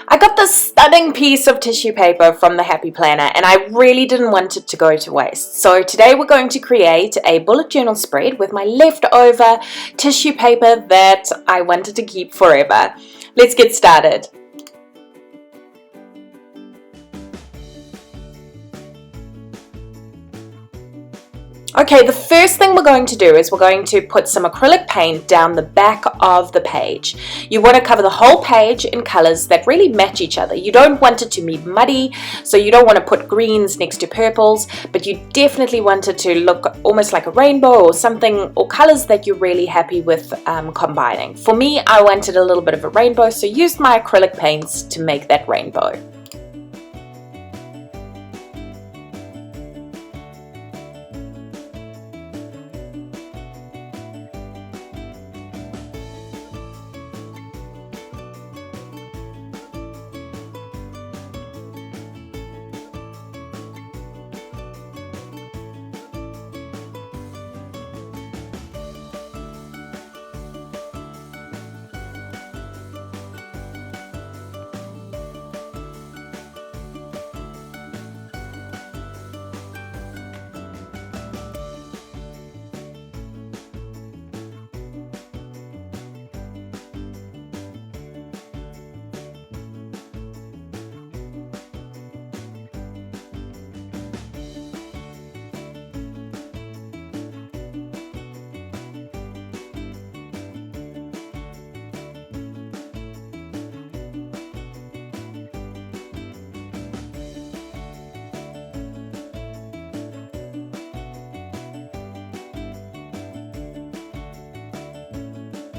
I got this stunning piece of tissue paper from the Happy Planner and I really didn't want it to go to waste. So today we're going to create a bullet journal spread with my leftover tissue paper that I wanted to keep forever. Let's get started. Okay, the first thing we're going to do is we're going to put some acrylic paint down the back of the page. You want to cover the whole page in colors that really match each other. You don't want it to be muddy, so you don't want to put greens next to purples, but you definitely want it to look almost like a rainbow or something, or colors that you're really happy with combining. For me, I wanted a little bit of a rainbow, so used my acrylic paints to make that rainbow.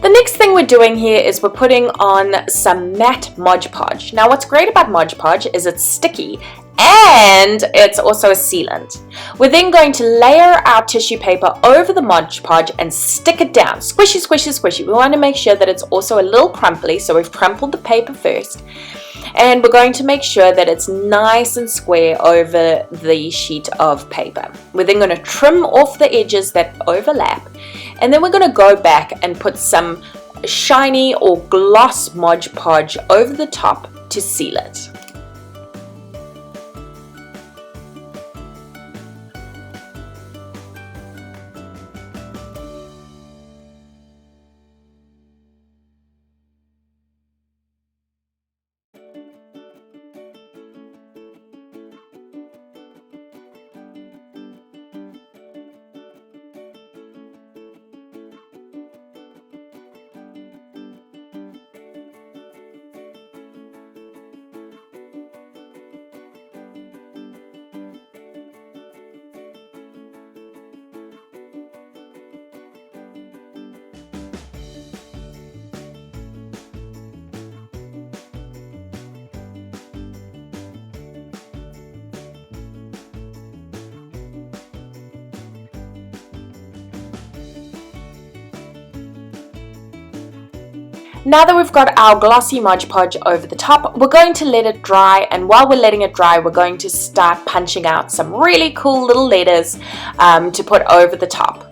The next thing we're doing here is we're putting on some matte Mod Podge. Now what's great about Mod Podge is it's sticky and it's also a sealant. We're then going to layer our tissue paper over the Mod Podge and stick it down. Squishy, squishy, squishy. We want to make sure that it's also a little crumply, so we've crumpled the paper first. And we're going to make sure that it's nice and square over the sheet of paper. We're then going to trim off the edges that overlap, and then we're going to go back and put some shiny or gloss Mod Podge over the top to seal it. Now that we've got our glossy Mod Podge over the top, we're going to let it dry, and while we're letting it dry, we're going to start punching out some really cool little letters to put over the top.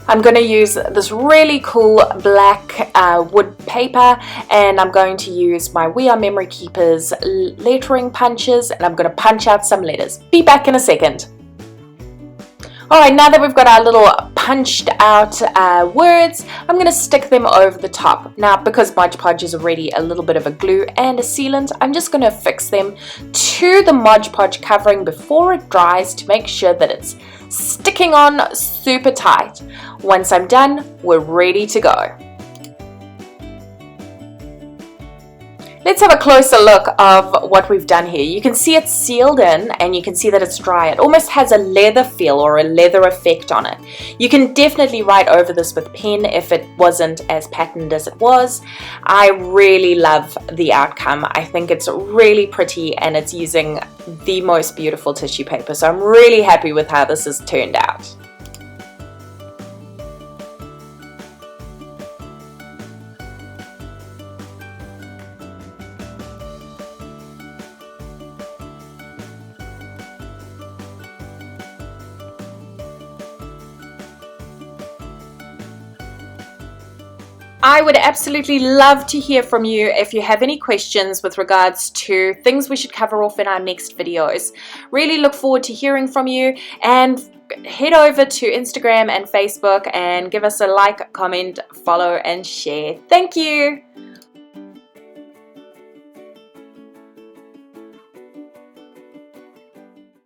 I'm going to use this really cool black wood paper, and I'm going to use my We Are Memory Keepers lettering punches, and I'm going to punch out some letters. Be back in a second. Alright, now that we've got our little punched out words, I'm going to stick them over the top. Now, because Mod Podge is already a little bit of a glue and a sealant, I'm just going to affix them to the Mod Podge covering before it dries to make sure that it's sticking on super tight. Once I'm done, we're ready to go. Let's have a closer look of what we've done here. You can see it's sealed in and you can see that it's dry. It almost has a leather feel or a leather effect on it. You can definitely write over this with pen if it wasn't as patterned as it was. I really love the outcome. I think it's really pretty and it's using the most beautiful tissue paper. So I'm really happy with how this has turned out. I would absolutely love to hear from you if you have any questions with regards to things we should cover off in our next videos. Really look forward to hearing from you, and head over to Instagram and Facebook and give us a like, comment, follow and share. Thank you.